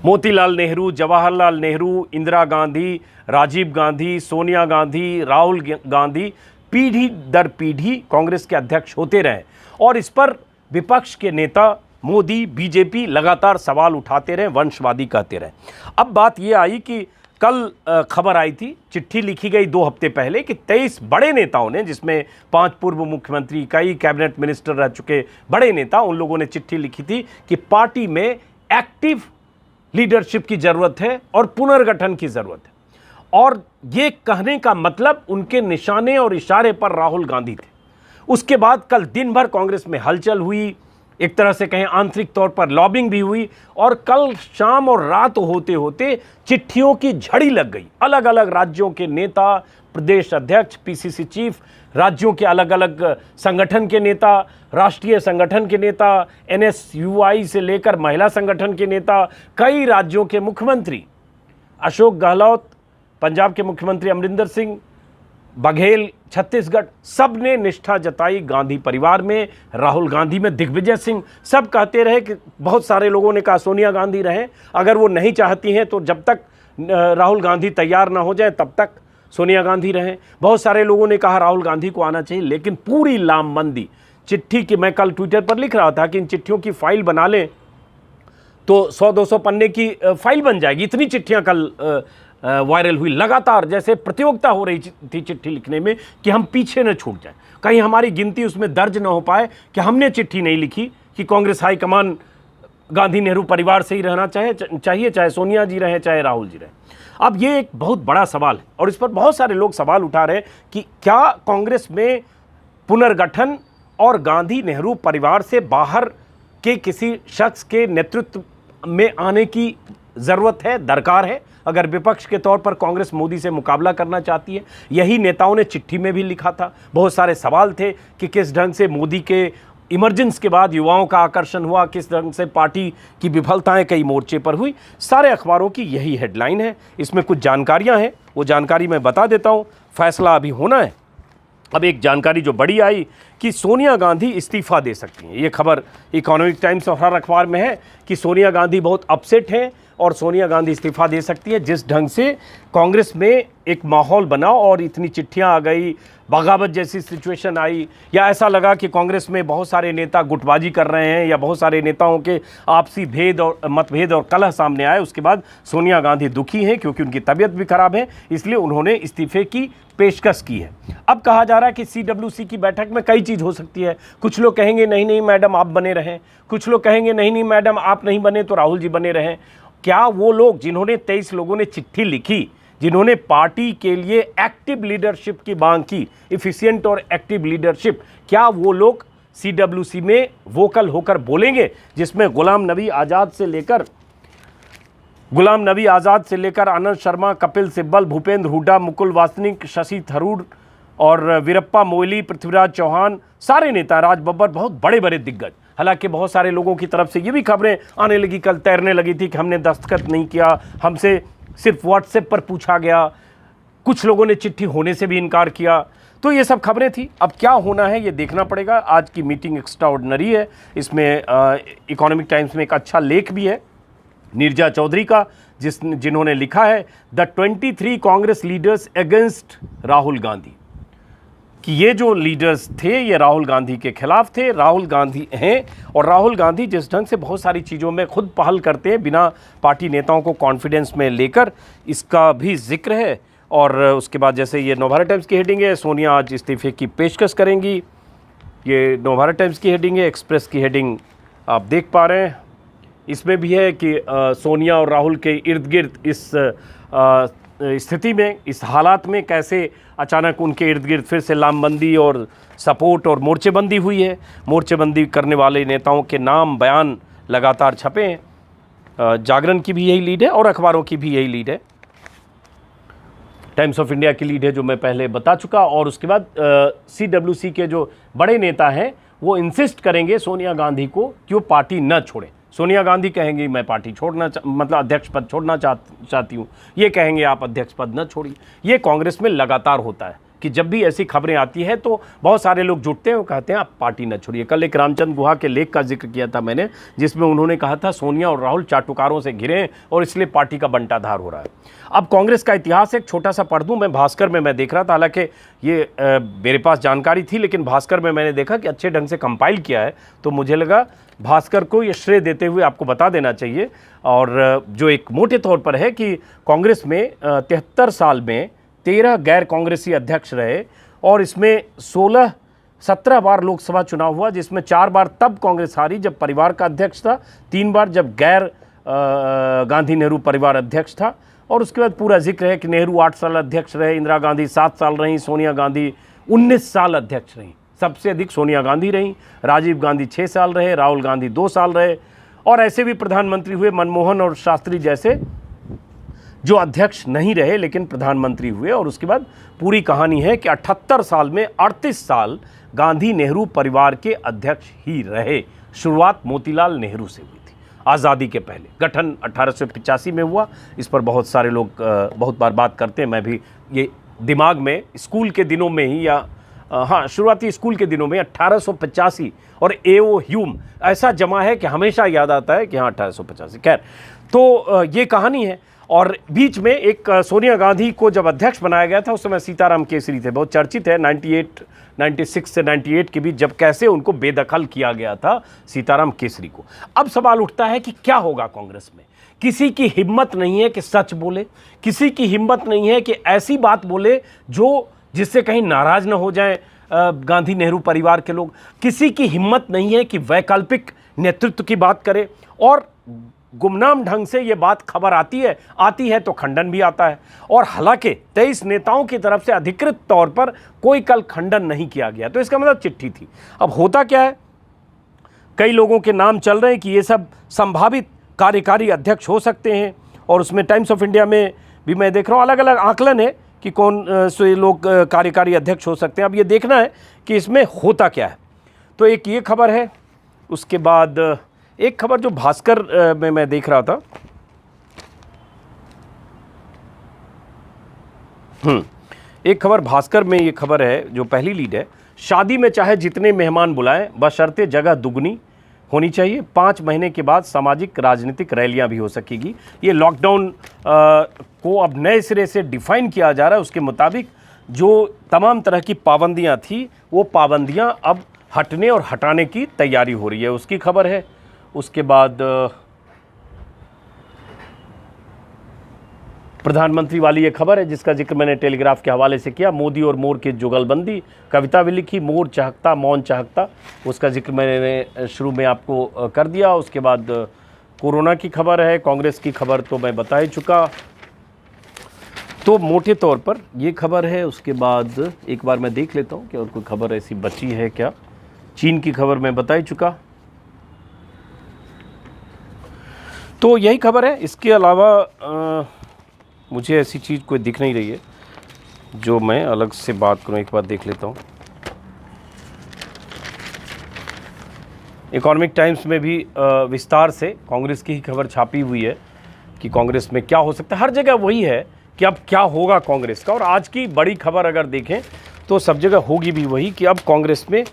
मोतीलाल नेहरू, जवाहरलाल नेहरू, इंदिरा गांधी, राजीव गांधी, सोनिया गांधी, राहुल गांधी पीढ़ी दर पीढ़ी कांग्रेस के अध्यक्ष होते रहे और इस पर विपक्ष के नेता मोदी, बीजेपी लगातार सवाल उठाते रहे, वंशवादी कहते रहे। अब बात यह आई कि कल खबर आई थी, चिट्ठी लिखी गई 2 हफ्ते पहले कि 23 बड़े नेताओं ने, जिसमें 5 पूर्व मुख्यमंत्री, कई कैबिनेट मिनिस्टर रह चुके बड़े नेता, उन लोगों ने चिट्ठी लिखी थी कि पार्टी में एक्टिव लीडरशिप की ज़रूरत है और पुनर्गठन की ज़रूरत है। और ये कहने का मतलब उनके निशाने और इशारे पर राहुल गांधी थे। उसके बाद कल दिन भर कांग्रेस में हलचल हुई, एक तरह से कहें आंतरिक तौर पर लॉबिंग भी हुई और कल शाम और रात होते होते चिट्ठियों की झड़ी लग गई। अलग अलग राज्यों के नेता, प्रदेश अध्यक्ष, PCC चीफ, राज्यों के अलग अलग संगठन के नेता, राष्ट्रीय संगठन के नेता, NSUI से लेकर महिला संगठन के नेता, कई राज्यों के मुख्यमंत्री, अशोक गहलोत पंजाब के मुख्यमंत्री, अमरिंदर सिंह बघेल छत्तीसगढ़, सब ने निष्ठा जताई गांधी परिवार में, राहुल गांधी में, दिग्विजय सिंह, सब कहते रहे कि बहुत सारे लोगों ने कहा सोनिया गांधी रहें, अगर वो नहीं चाहती हैं तो जब तक राहुल गांधी तैयार ना हो जाए तब तक सोनिया गांधी रहें। बहुत सारे लोगों ने कहा राहुल गांधी को आना चाहिए, लेकिन पूरी लामबंदी चिट्ठी की, मैं कल ट्विटर पर लिख रहा था कि इन चिट्ठियों की फाइल बना लें तो 100-200 पन्ने की फाइल बन जाएगी। इतनी चिट्ठियां कल वायरल हुई, लगातार जैसे प्रतियोगिता हो रही थी चिट्ठी लिखने में कि हम पीछे न छूट जाए, कहीं हमारी गिनती उसमें दर्ज न हो पाए कि हमने चिट्ठी नहीं लिखी कि कांग्रेस हाईकमान गांधी नेहरू परिवार से ही रहना चाहिए, चाहे सोनिया जी रहें, चाहे राहुल जी रहें। अब ये एक बहुत बड़ा सवाल है और इस पर बहुत सारे लोग सवाल उठा रहे हैं कि क्या कांग्रेस में पुनर्गठन और गांधी नेहरू परिवार से बाहर के किसी शख्स के नेतृत्व में आने की ज़रूरत है, दरकार है, अगर विपक्ष के तौर पर कांग्रेस मोदी से मुकाबला करना चाहती है। यही नेताओं ने चिट्ठी में भी लिखा था। बहुत सारे सवाल थे कि किस ढंग से मोदी के इमरजेंस के बाद युवाओं का आकर्षण हुआ, किस ढंग से पार्टी की विफलताएं कई मोर्चे पर हुई। सारे अखबारों की यही हेडलाइन है। इसमें कुछ जानकारियां हैं, वो जानकारी मैं बता देता हूं। फैसला अभी होना है। अब एक जानकारी जो बड़ी आई कि सोनिया गांधी इस्तीफ़ा दे सकती हैं। ये खबर इकोनॉमिक टाइम्स और हर अखबार में है कि सोनिया गांधी बहुत अपसेट हैं और सोनिया गांधी इस्तीफ़ा दे सकती है। जिस ढंग से कांग्रेस में एक माहौल बना और इतनी चिट्ठियां आ गई, बगावत जैसी सिचुएशन आई, या ऐसा लगा कि कांग्रेस में बहुत सारे नेता गुटबाजी कर रहे हैं या बहुत सारे नेताओं के आपसी भेद और मतभेद और कलह सामने आए, उसके बाद सोनिया गांधी दुखी हैं क्योंकि उनकी तबीयत भी खराब है, इसलिए उन्होंने इस्तीफे की पेशकश की है। अब कहा जा रहा है कि CWC की बैठक में कई चीज़ हो सकती है। कुछ लोग कहेंगे नहीं नहीं मैडम आप बने रहें, कुछ लोग कहेंगे नहीं नहीं मैडम आप नहीं बने तो राहुल जी बने रहें। क्या वो लोग जिन्होंने 23 लोगों ने चिट्ठी लिखी, जिन्होंने पार्टी के लिए एक्टिव लीडरशिप की मांग की, एफिशिएंट और एक्टिव लीडरशिप, क्या वो लोग CWC में वोकल होकर बोलेंगे, जिसमें गुलाम नबी आज़ाद से लेकर आनंद शर्मा, कपिल सिब्बल, भूपेंद्र हुड्डा, मुकुल वासनिक, शशि थरूर और वीरप्पा मोइली, पृथ्वीराज चौहान, सारे नेता, राज बब्बर, बहुत बड़े बड़े दिग्गज। हालांकि बहुत सारे लोगों की तरफ से ये भी खबरें आने लगी, कल तैरने लगी थी कि हमने दस्तखत नहीं किया, हमसे सिर्फ व्हाट्सएप पर पूछा गया, कुछ लोगों ने चिट्ठी होने से भी इनकार किया। तो ये सब खबरें थी। अब क्या होना है ये देखना पड़ेगा। आज की मीटिंग एक्स्ट्राऑर्डिनरी है। इसमें इकोनॉमिक टाइम्स में एक अच्छा लेख भी है नीरजा चौधरी का, जिन्होंने लिखा है the 23 Congress leaders against Rahul Gandhi, कि ये जो लीडर्स थे ये राहुल गांधी के खिलाफ थे। राहुल गांधी हैं और राहुल गांधी जिस ढंग से बहुत सारी चीज़ों में खुद पहल करते हैं बिना पार्टी नेताओं को कॉन्फिडेंस में लेकर, इसका भी जिक्र है। और उसके बाद जैसे ये नवभारत टाइम्स की हेडिंग है, सोनिया आज इस्तीफे की पेशकश करेंगी, ये नवभारत टाइम्स की हेडिंग है। एक्सप्रेस की हेडिंग आप देख पा रहे हैं, इसमें भी है कि सोनिया और राहुल के इर्द गिर्द इस स्थिति में, इस हालात में कैसे अचानक उनके इर्द गिर्द फिर से लामबंदी और सपोर्ट और मोर्चेबंदी हुई है। मोर्चेबंदी करने वाले नेताओं के नाम बयान लगातार छपे हैं। जागरण की भी यही लीड है और अखबारों की भी यही लीड है। टाइम्स ऑफ इंडिया की लीड है जो मैं पहले बता चुका, और उसके बाद CWC के जो बड़े नेता हैं वो इंसिस्ट करेंगे सोनिया गांधी को कि वो पार्टी न छोड़ें। सोनिया गांधी कहेंगी मैं पार्टी छोड़ना मतलब अध्यक्ष पद छोड़ना चाहती हूँ, ये कहेंगे आप अध्यक्ष पद न छोड़िए। ये कांग्रेस में लगातार होता है कि जब भी ऐसी खबरें आती है तो बहुत सारे लोग जुटते हैं और कहते हैं आप पार्टी न छोड़िए। कल एक रामचंद्र गुहा के लेख का जिक्र किया था मैंने, जिसमें उन्होंने कहा था सोनिया और राहुल चाटुकारों से घिरे हैं और इसलिए पार्टी का बंटाधार हो रहा है। अब कांग्रेस का इतिहास एक छोटा सा पढ़ दूं, मैं भास्कर में मैं देख रहा था, हालांकि ये मेरे पास जानकारी थी लेकिन भास्कर में मैंने देखा कि अच्छे ढंग से कंपाइल किया है, तो मुझे लगा भास्कर को ये श्रेय देते हुए आपको बता देना चाहिए। और जो एक मोटे तौर पर है कि कांग्रेस में 73 साल में 13 गैर कांग्रेसी अध्यक्ष रहे और इसमें 17 बार लोकसभा चुनाव हुआ, जिसमें 4 बार तब कांग्रेस हारी जब परिवार का अध्यक्ष था, 3 बार जब गैर गांधी नेहरू परिवार अध्यक्ष था, और उसके बाद पूरा जिक्र है कि नेहरू 8 साल अध्यक्ष रहे, इंदिरा गांधी 7 साल रहीं, सोनिया गांधी 19 साल अध्यक्ष रहीं, सबसे अधिक सोनिया गांधी रहीं, राजीव गांधी 6 साल रहे, राहुल गांधी 2 साल रहे, और ऐसे भी प्रधानमंत्री हुए मनमोहन और शास्त्री जैसे जो अध्यक्ष नहीं रहे लेकिन प्रधानमंत्री हुए। और उसके बाद पूरी कहानी है कि 78 साल में 38 साल गांधी नेहरू परिवार के अध्यक्ष ही रहे। शुरुआत मोतीलाल नेहरू से हुई थी आज़ादी के पहले, गठन 1885 में हुआ। इस पर बहुत सारे लोग बहुत बार बात करते हैं, मैं भी ये दिमाग में स्कूल के दिनों में ही या हाँ शुरुआती स्कूल के दिनों में 1885 और A.O. ह्यूम ऐसा जमा है कि हमेशा याद आता है कि हाँ 1885। खैर, तो ये कहानी है। और बीच में एक सोनिया गांधी को जब अध्यक्ष बनाया गया था उस समय सीताराम केसरी थे, बहुत चर्चित है 96 से 98 के बीच जब कैसे उनको बेदखल किया गया था सीताराम केसरी को। अब सवाल उठता है कि क्या होगा कांग्रेस में। किसी की हिम्मत नहीं है कि सच बोले, किसी की हिम्मत नहीं है कि ऐसी बात बोले जो जिससे कहीं नाराज न हो जाए गांधी नेहरू परिवार के लोग। किसी की हिम्मत नहीं है कि वैकल्पिक नेतृत्व की बात करे, और गुमनाम ढंग से ये बात खबर आती है तो खंडन भी आता है। और हालांकि 23 नेताओं की तरफ से अधिकृत तौर पर कोई कल खंडन नहीं किया गया, तो इसका मतलब चिट्ठी थी। अब होता क्या है, कई लोगों के नाम चल रहे हैं कि ये सब संभावित कार्यकारी अध्यक्ष हो सकते हैं, और उसमें टाइम्स ऑफ इंडिया में भी मैं देख रहा हूँ अलग अलग आकलन है कि कौन से लोग कार्यकारी अध्यक्ष हो सकते हैं। अब ये देखना है कि इसमें होता क्या है। तो एक ये खबर है, उसके बाद एक खबर जो भास्कर में मैं देख रहा था, एक खबर भास्कर में ये खबर है जो पहली लीड है, शादी में चाहे जितने मेहमान बुलाएं बशर्ते जगह दुगनी होनी चाहिए, 5 महीने के बाद सामाजिक राजनीतिक रैलियां भी हो सकेगी। ये लॉकडाउन को अब नए सिरे से डिफाइन किया जा रहा है। उसके मुताबिक जो तमाम तरह की पाबंदियां थी वो पाबंदियां अब हटने और हटाने की तैयारी हो रही है, उसकी खबर है। उसके बाद प्रधानमंत्री वाली ये खबर है जिसका जिक्र मैंने टेलीग्राफ के हवाले से किया, मोदी और मोर की जुगलबंदी, कविता भी लिखी, मोर चाहता मौन चाहता, उसका जिक्र मैंने शुरू में आपको कर दिया। उसके बाद कोरोना की खबर है, कांग्रेस की खबर तो मैं बता ही चुका, तो मोटे तौर पर ये खबर है। उसके बाद एक बार मैं देख लेता हूँ कि और कोई खबर ऐसी बची है क्या। चीन की खबर मैं बता ही चुका, तो यही खबर है। इसके अलावा मुझे ऐसी चीज़ कोई दिख नहीं रही है जो मैं अलग से बात करूं। एक बार देख लेता हूं, इकोनॉमिक टाइम्स में भी विस्तार से कांग्रेस की ही खबर छापी हुई है कि कांग्रेस में क्या हो सकता है। हर जगह वही है कि अब क्या होगा कांग्रेस का, और आज की बड़ी खबर अगर देखें तो सब जगह होगी भी वही कि अब कांग्रेस में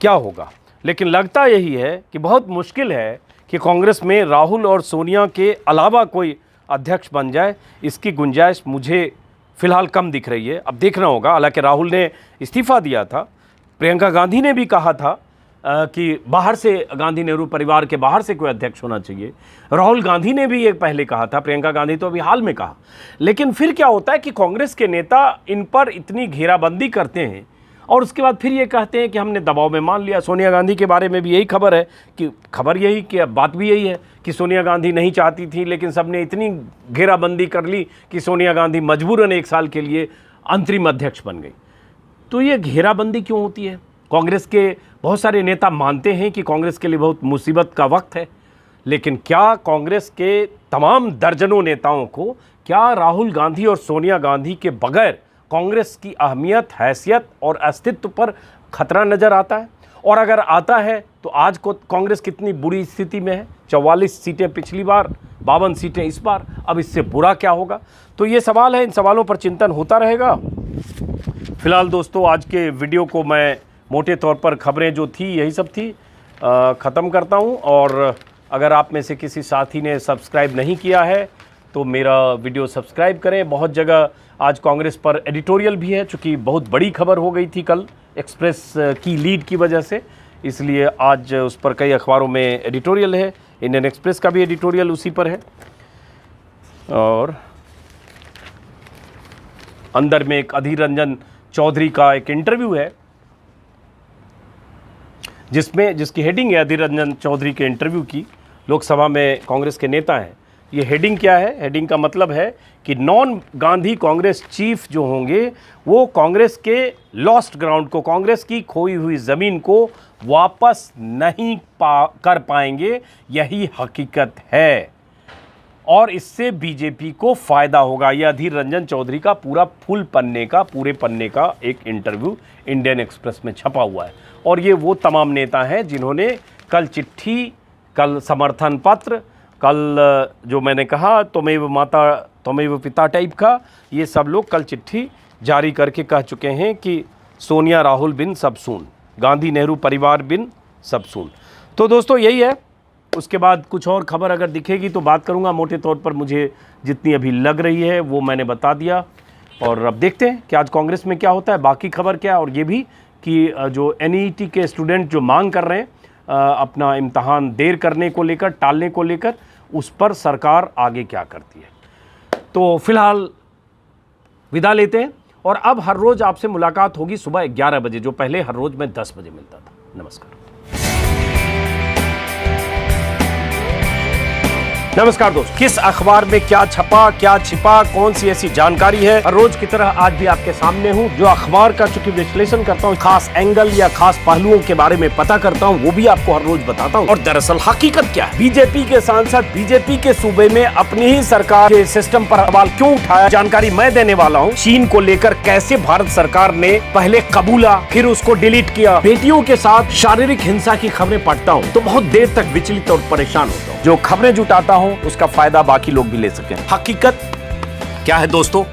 क्या होगा। लेकिन लगता यही है कि बहुत मुश्किल है कि कांग्रेस में राहुल और सोनिया के अलावा कोई अध्यक्ष बन जाए, इसकी गुंजाइश मुझे फ़िलहाल कम दिख रही है। अब देखना होगा। हालांकि राहुल ने इस्तीफ़ा दिया था, प्रियंका गांधी ने भी कहा था कि बाहर से गांधी नेहरू परिवार के बाहर से कोई अध्यक्ष होना चाहिए। राहुल गांधी ने भी ये पहले कहा था, प्रियंका गांधी तो अभी हाल में कहा। लेकिन फिर क्या होता है कि कांग्रेस के नेता इन पर इतनी घेराबंदी करते हैं और उसके बाद फिर ये कहते हैं कि हमने दबाव में मान लिया। सोनिया गांधी के बारे में भी यही खबर है कि बात भी यही है कि सोनिया गांधी नहीं चाहती थी, लेकिन सबने इतनी घेराबंदी कर ली कि सोनिया गांधी मजबूरन 1 साल के लिए अंतरिम अध्यक्ष बन गई। तो ये घेराबंदी क्यों होती है? कांग्रेस के बहुत सारे नेता मानते हैं कि कांग्रेस के लिए बहुत मुसीबत का वक्त है, लेकिन क्या कांग्रेस के तमाम दर्जनों नेताओं को क्या राहुल गांधी और सोनिया गांधी के बगैर कांग्रेस की अहमियत, हैसियत और अस्तित्व पर खतरा नज़र आता है? और अगर आता है तो आज को कांग्रेस कितनी बुरी स्थिति में है। 44 सीटें पिछली बार, 52 सीटें इस बार, अब इससे बुरा क्या होगा? तो ये सवाल है, इन सवालों पर चिंतन होता रहेगा। फिलहाल दोस्तों, आज के वीडियो को मैं मोटे तौर पर खबरें जो थी यही सब थी ख़त्म करता हूँ। और अगर आप में से किसी साथी ने सब्सक्राइब नहीं किया है तो मेरा वीडियो सब्सक्राइब करें। बहुत जगह आज कांग्रेस पर एडिटोरियल भी है, चूँकि बहुत बड़ी खबर हो गई थी कल एक्सप्रेस की लीड की वजह से, इसलिए आज उस पर कई अखबारों में एडिटोरियल है। इंडियन एक्सप्रेस का भी एडिटोरियल उसी पर है। और अंदर में एक अधीर रंजन चौधरी का एक इंटरव्यू है जिसकी हेडिंग है अधीर रंजन चौधरी के इंटरव्यू की। लोकसभा में कांग्रेस के नेता हैं। ये हेडिंग क्या है? हेडिंग का मतलब है कि नॉन गांधी कांग्रेस चीफ जो होंगे वो कांग्रेस के लॉस्ट ग्राउंड को, कांग्रेस की खोई हुई ज़मीन को वापस नहीं कर पाएंगे, यही हकीकत है और इससे बीजेपी को फ़ायदा होगा। यह अधीर रंजन चौधरी का पूरे पन्ने का एक इंटरव्यू इंडियन एक्सप्रेस में छपा हुआ है। और ये वो तमाम नेता हैं जिन्होंने कल चिट्ठी, कल समर्थन पत्र, कल जो मैंने कहा त्वमेव माता त्वमेव पिता टाइप का, ये सब लोग कल चिट्ठी जारी करके कह चुके हैं कि सोनिया राहुल बिन सब सून, गांधी नेहरू परिवार बिन सब सून। तो दोस्तों यही है। उसके बाद कुछ और खबर अगर दिखेगी तो बात करूंगा। मोटे तौर पर मुझे जितनी अभी लग रही है वो मैंने बता दिया। और अब देखते हैं कि आज कांग्रेस में क्या होता है, बाकी खबर क्या है। और ये भी कि जो NET के स्टूडेंट जो मांग कर रहे हैं अपना इम्तहान देर करने को लेकर, टालने को लेकर, उस पर सरकार आगे क्या करती है। तो फिलहाल विदा लेते हैं। और अब हर रोज़ आपसे मुलाकात होगी सुबह 11 बजे, जो पहले हर रोज़ मैं 10 बजे मिलता था। नमस्कार। नमस्कार दोस्तों, किस अखबार में क्या छपा, क्या छिपा, कौन सी ऐसी जानकारी है, हर रोज की तरह आज भी आपके सामने हूं। जो अखबार का चूंकि विश्लेषण करता हूं, खास एंगल या खास पहलुओं के बारे में पता करता हूं, वो भी आपको हर रोज बताता हूं। और दरअसल हकीकत क्या है, बीजेपी के सांसद बीजेपी के सूबे में अपनी ही सरकार के सिस्टम पर सवाल क्यों उठाया, जानकारी मैं देने वाला हूँ। चीन को लेकर कैसे भारत सरकार ने पहले कबूला, फिर उसको डिलीट किया। बेटियों के साथ शारीरिक हिंसा की खबरें पढ़ता हूँ तो बहुत देर तक विचलित और परेशान होता हूँ। जो खबरें जुटाता हूं उसका फायदा बाकी लोग भी ले सकें। हकीकत क्या है दोस्तों?